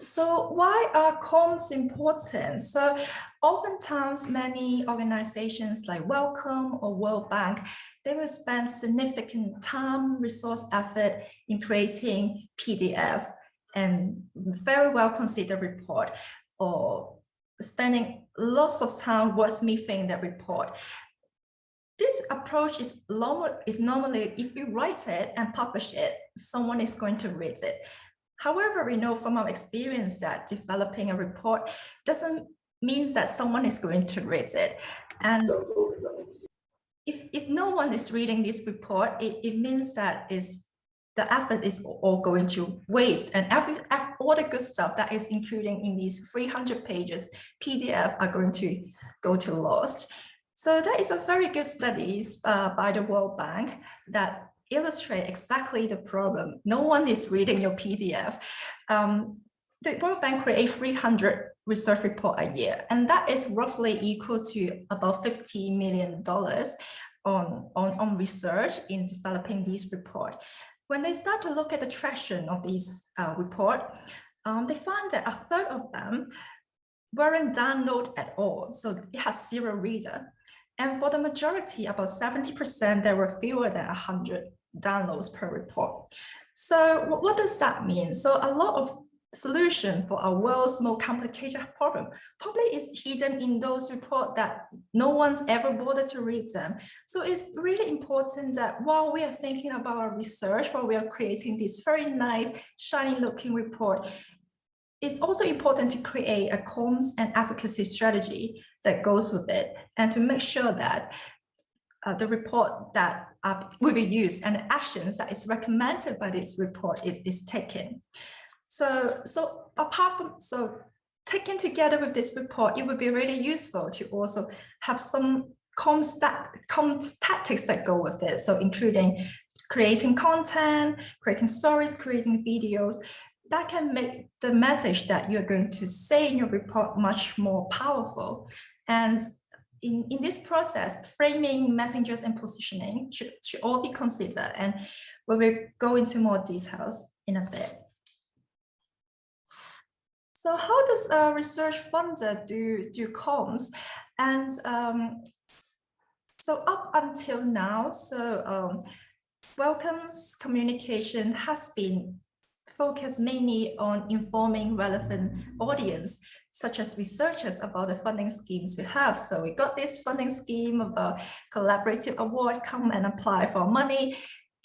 So why are comms important? So oftentimes many organizations like Wellcome or World Bank, they will spend significant time, resource, effort in creating PDF and very well considered report, or spending lots of time wordsmithing that report. This approach is normally, if you write it and publish it, someone is going to read it. However, we know from our experience that developing a report doesn't mean that someone is going to read it. And if no one is reading this report, it means that the effort is all going to waste, and all the good stuff that is including in these 300 pages PDF are going to go to lost. So that is a very good studies by the World Bank that illustrate exactly the problem. No one is reading your PDF. The World Bank creates 300 research reports a year, and that is roughly equal to about $50 million on research in developing this report. When they start to look at the traction of these report, they find that a third of them weren't downloaded at all, so it has zero reader. And for the majority, about 70%, there were fewer than 100 downloads per report. So what does that mean? So a lot of solution for our world's most complicated problem probably is hidden in those reports that no one's ever bothered to read them. So it's really important that while we are thinking about our research, while we are creating this very nice, shiny looking report, it's also important to create a comms and advocacy strategy that goes with it, and to make sure that the report that will be used and the actions that is recommended by this report is taken. So taken together with this report, it would be really useful to also have some comms tactics that go with it. So including creating content, creating stories, creating videos, that can make the message that you're going to say in your report much more powerful. And in this process, framing, messengers, and positioning should all be considered. And we will go into more details in a bit. So how does a research funder do comms? And so up until now, Wellcome's communication has been focused mainly on informing relevant audience, such as researchers, about the funding schemes we have. So we got this funding scheme of a collaborative award, come and apply for money.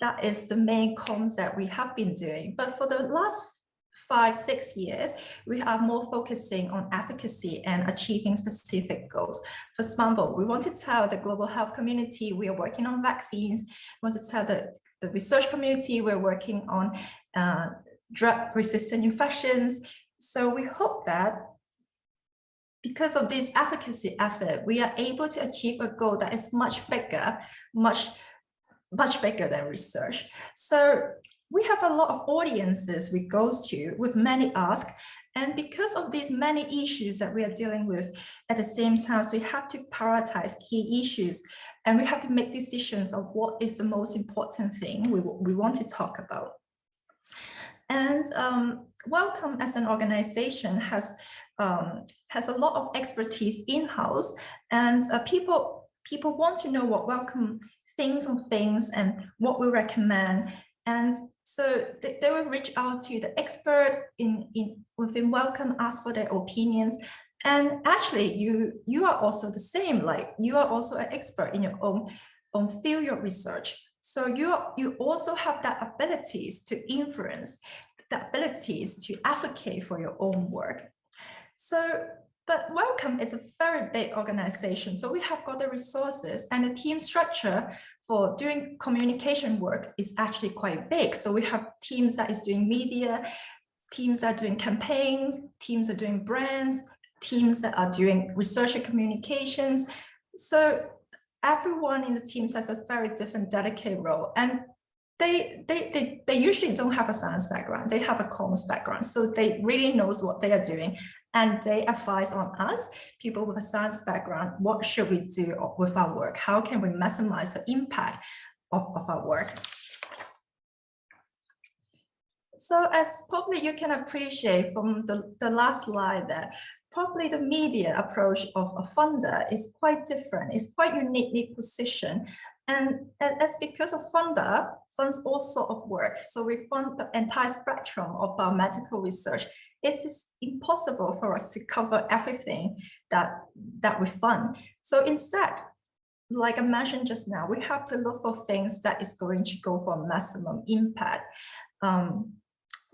That is the main comms that we have been doing. But for the last 5-6 years, we are more focusing on advocacy and achieving specific goals. For example, we want to tell the global health community we are working on vaccines. We want to tell the research community we're working on drug-resistant infections. So we hope that because of this advocacy effort, we are able to achieve a goal that is much bigger, much bigger than research. So we have a lot of audiences we go to with many asks, and because of these many issues that we are dealing with at the same time, so we have to prioritize key issues, and we have to make decisions of what is the most important thing we want to talk about. And Wellcome as an organization has a lot of expertise in-house, and people want to know what Wellcome thinks on things and what we recommend. And so they will reach out to the expert within Wellcome, ask for their opinions. And actually, you are also the same, like you are also an expert in your own field of research. So you also have that abilities to influence, the abilities to advocate for your own work. So, but Wellcome is a very big organization. So we have got the resources, and the team structure for doing communication work is actually quite big. So we have teams that is doing media, teams that are doing campaigns, teams that are doing brands, teams that are doing research and communications. So everyone in the teams has a very different dedicated role, and they usually don't have a science background. They have a comms background, so they really knows what they are doing, and they advise on us, people with a science background, what should we do with our work? How can we maximize the impact of our work? So as probably you can appreciate from the last slide that probably the media approach of a funder is quite different, it's quite uniquely positioned. And that's because a funder funds all sort of work. So we fund the entire spectrum of our medical research. It's impossible for us to cover everything that we fund. So instead, like I mentioned just now, we have to look for things that is going to go for maximum impact.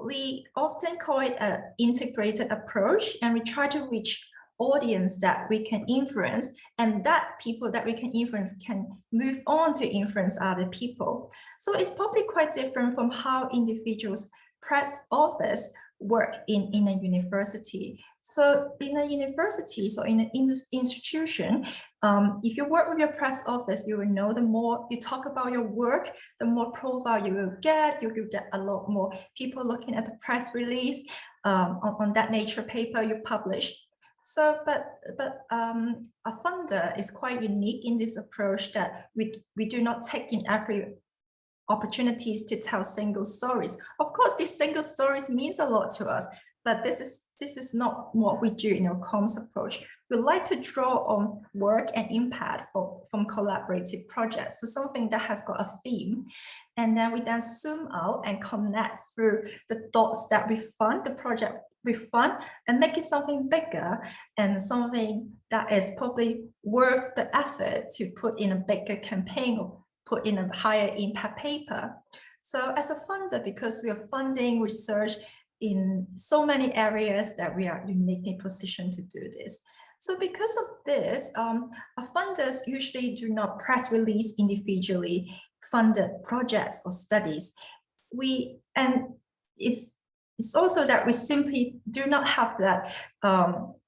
We often call it an integrated approach, and we try to reach audience that we can influence, and that people that we can influence can move on to influence other people. So it's probably quite different from how individuals press office work in a university. So in a university, so in an institution, if you work with your press office, you will know the more you talk about your work, the more profile you will get. You will get a lot more people looking at the press release on that nature paper you publish. So, but a funder is quite unique in this approach that we do not take in every opportunities to tell single stories. Of course, these single stories means a lot to us, but this is not what we do in our comms approach. We like to draw on work and impact from collaborative projects. So something that has got a theme, and then we then zoom out and connect through the dots that we fund, the project we fund, and make it something bigger and something that is probably worth the effort to put in a bigger campaign or put in a higher impact paper. So as a funder, because we are funding research in so many areas that we are uniquely positioned to do this. So because of this, our funders usually do not press release individually funded projects or studies. It's also that we simply do not have that,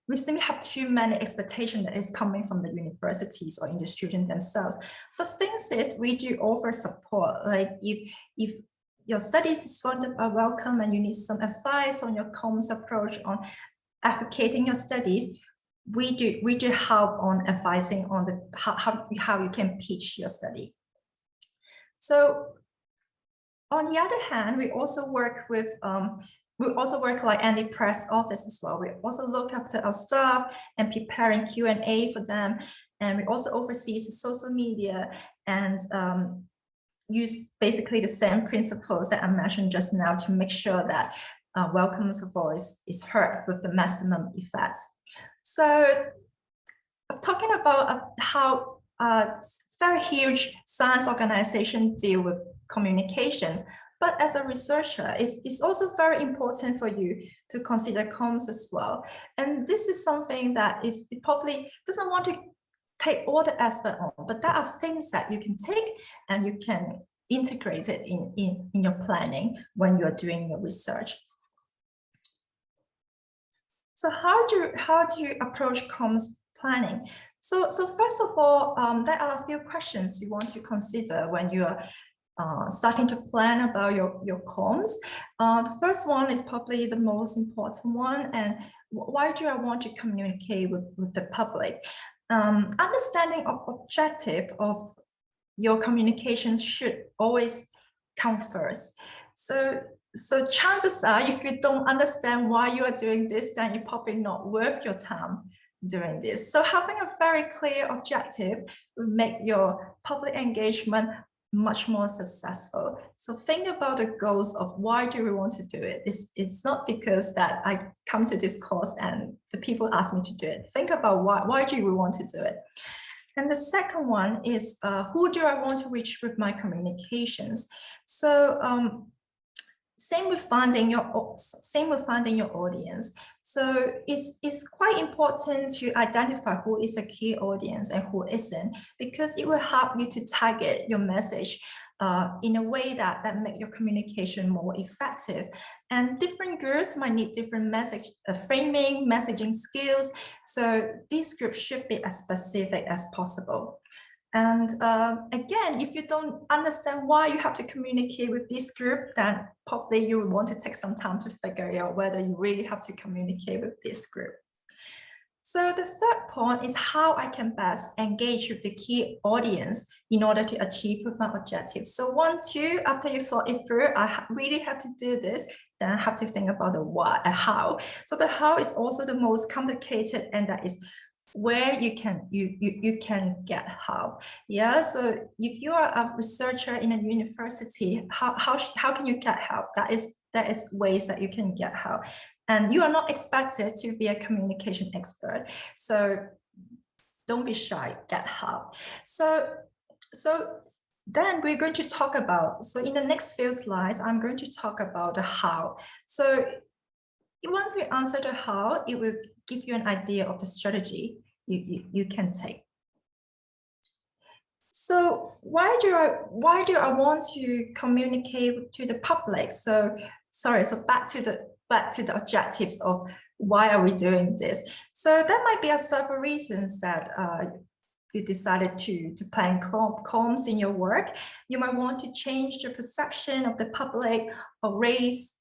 we simply have too many expectations that is coming from the universities or in the students themselves. But things is, we do offer support. Like if your studies is funded by Wellcome and you need some advice on your comms approach on advocating your studies, we do help on advising on the how you can pitch your study. So on the other hand, we also work with like any press office as well. We also look after our staff and preparing Q&A for them. And we also oversee the social media and use basically the same principles that I mentioned just now to make sure that Wellcome's voice is heard with the maximum effect. So talking about how very huge science organizations deal with communications, but as a researcher, it's also very important for you to consider comms as well. And this is something that it probably doesn't want to take all the aspect on, but there are things that you can take and you can integrate it in your planning when you're doing your research. So how do you approach comms planning? So first of all, there are a few questions you want to consider when you are starting to plan about your comms. The first one is probably the most important one, and why do I want to communicate with the public? Understanding of objective of your communications should always come first. So chances are, if you don't understand why you are doing this, then you're probably not worth your time doing this. So having a very clear objective will make your public engagement much more successful. So think about the goals of why do we want to do it. It's not because that I come to this course and the people ask me to do it. Think about why do we want to do it. And the second one is who do I want to reach with my communications? So same with finding your audience. So it's quite important to identify who is a key audience and who isn't, because it will help you to target your message in a way that make your communication more effective. And different groups might need different message framing, messaging skills. So these groups should be as specific as possible. And again, if you don't understand why you have to communicate with this group, then probably you would want to take some time to figure out whether you really have to communicate with this group. So the third point is how I can best engage with the key audience in order to achieve with my objectives. So after you thought it through, really have to do this, then I have to think about the what and how. So the how is also the most complicated, and that is where you can get help. Yeah, so if you are a researcher in a university, how can you get help? That is ways that you can get help. And you are not expected to be a communication expert. So don't be shy, get help. So then we're going to talk about, so in the next few slides, I'm going to talk about the how. So once we answer the how, it will give you an idea of the strategy you can take. So why do I want to communicate to the public? So back to the objectives of why are we doing this? So there might be several reasons that you decided to plan comms in your work. You might want to change the perception of the public, or raise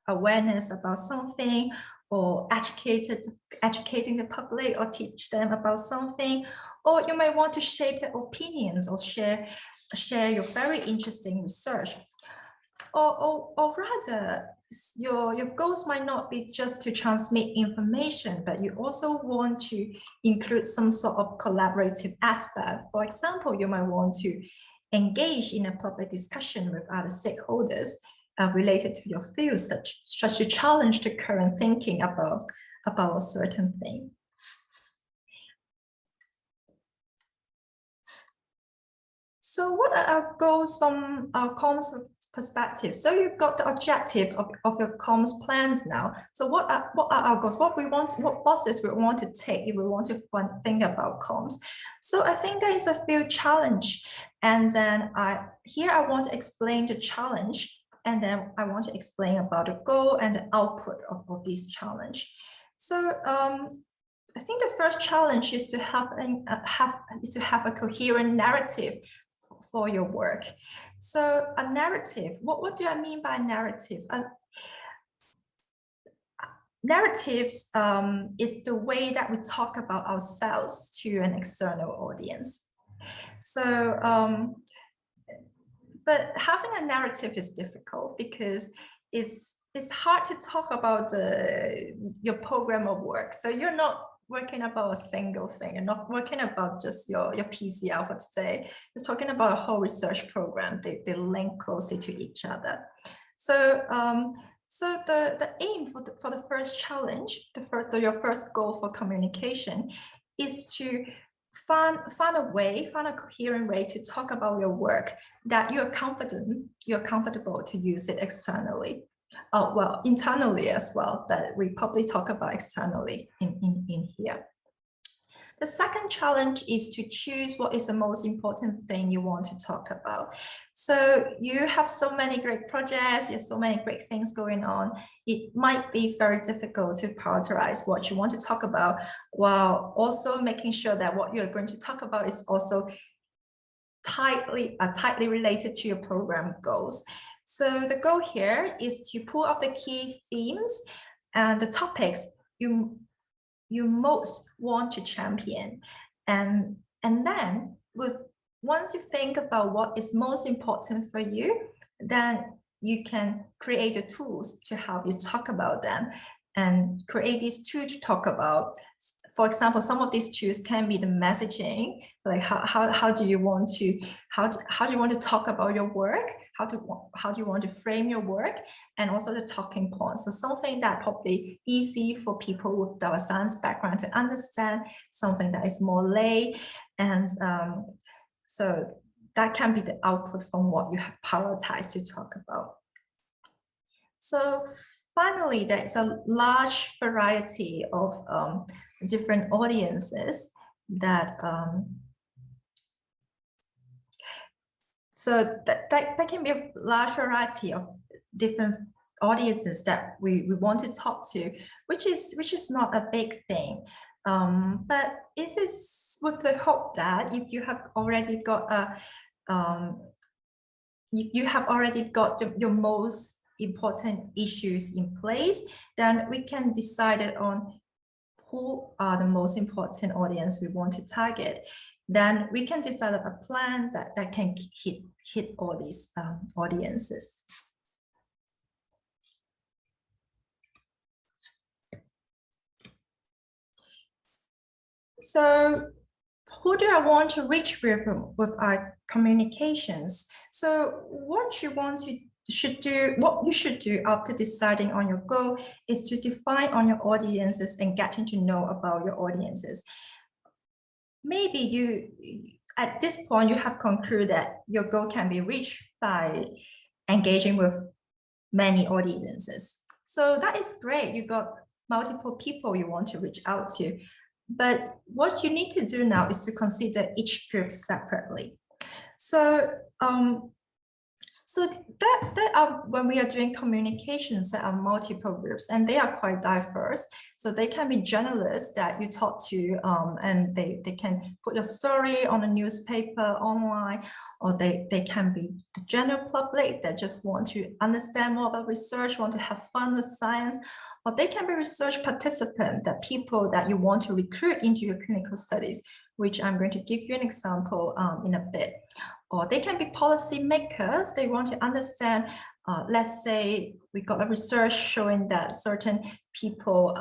awareness about something, or educating the public, or teach them about something. Or you may want to shape their opinions, or share your very interesting research. Or rather, your goals might not be just to transmit information, but you also want to include some sort of collaborative aspect. For example, you might want to engage in a public discussion with other stakeholders related to your field, such to challenge the current thinking about a certain thing. So what are our goals from our comms perspective? So you've got the objectives of your comms plans now. So what are our goals? What boxes we want to take if we want to think about comms? So I think there is a few challenge, and then I want to explain the challenge, and then I want to explain about the goal and the output of this challenge. So I think the first challenge is to have a coherent narrative for your work. So a narrative, what do I mean by narrative? Narratives is the way that we talk about ourselves to an external audience. So, but having a narrative is difficult because it's hard to talk about your program of work. So you're not working about a single thing. You're not working about just your PCL for today. You're talking about a whole research program. They link closely to each other. So so the aim for the first challenge, your first goal for communication, is to find a coherent way to talk about your work that you're comfortable to use it externally. Well, internally as well, but we probably talk about externally in here. The second challenge is to choose what is the most important thing you want to talk about. So you have so many great projects, you have so many great things going on. It might be very difficult to prioritize what you want to talk about, while also making sure that what you're going to talk about is also tightly related to your program goals. So the goal here is to pull out the key themes and the topics you most want to champion, and then once you think about what is most important for you, then you can create the tools to help you talk about them, and create these tools to talk about. For example, some of these tools can be the messaging, like how do you want to talk about your work, how do you want to frame your work, and also the talking points. So something that probably easy for people with our science background to understand, something that is more lay, and so that can be the output from what you have prioritized to talk about. So finally, there is a large variety of different audiences that so that can be a large variety of different audiences that we want to talk to, which is not a big thing, but it is with the hope that if you have already got your most important issues in place, then we can decide on who are the most important audience we want to target, then we can develop a plan that can hit all these audiences. So who do I want to reach with our communications? So what you should do after deciding on your goal is to define on your audiences and getting to know about your audiences. Maybe at this point you have concluded that your goal can be reached by engaging with many audiences. So that is great. You got multiple people you want to reach out to. But what you need to do now is to consider each group separately. So when we are doing communications, there are multiple groups and they are quite diverse. So they can be journalists that you talk to and they can put your story on a newspaper online, or they can be the general public that just want to understand more about research, want to have fun with science, or they can be research participants, that people that you want to recruit into your clinical studies, which I'm going to give you an example in a bit. Or they can be policy makers. They want to understand, let's say we got a research showing that certain people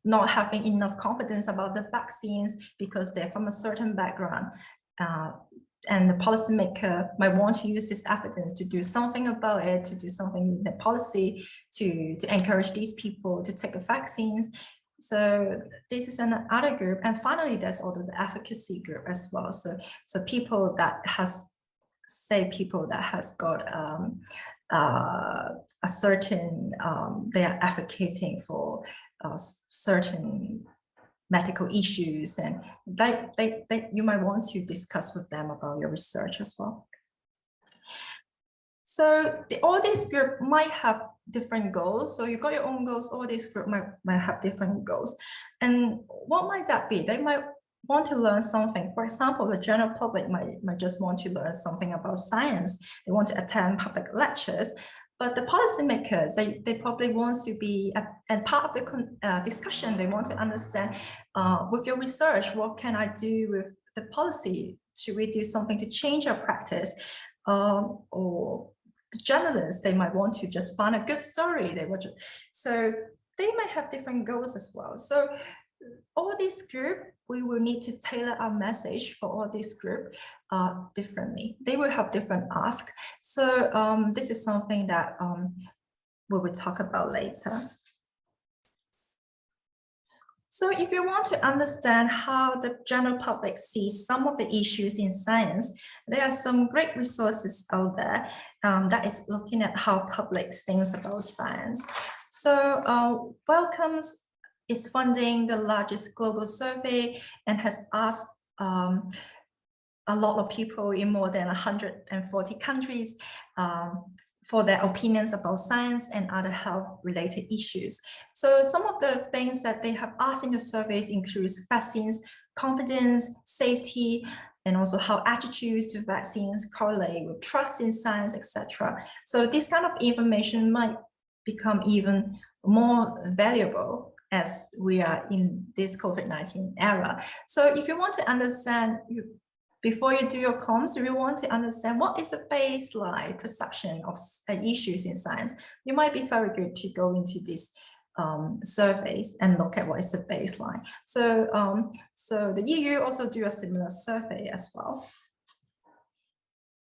not having enough confidence about the vaccines because they're from a certain background. And the policymaker might want to use this evidence to do something about it, to do something in the policy to encourage these people to take the vaccines. So this is another group. And finally, there's also the advocacy group as well. So people that has got a certain, they are advocating for certain medical issues, and you might want to discuss with them about your research as well. So all these groups might have different goals. So you got your own goals, all these groups might have different goals. And what might that be? They might want to learn something. For example, the general public might just want to learn something about science. They want to attend public lectures. But the policymakers, they probably want to be a part of the discussion. They want to understand, with your research, what can I do with the policy? Should we do something to change our practice? Or the journalists, they might want to just find a good story. So they might have different goals as well. So all these groups, we will need to tailor our message for all these groups differently. They will have different asks. So this is something that we will talk about later. So if you want to understand how the general public sees some of the issues in science, there are some great resources out there that is looking at how public thinks about science. So Wellcome is funding the largest global survey and has asked a lot of people in more than 140 countries for their opinions about science and other health-related issues. So some of the things that they have asked in the surveys includes vaccines, confidence, safety, and also how attitudes to vaccines correlate with trust in science, etc. So this kind of information might become even more valuable as we are in this COVID-19 era. So if you want to understand, before you do your comms, you want to understand what is the baseline perception of issues in science. You might be very good to go into these surveys and look at what is the baseline. So the EU also do a similar survey as well.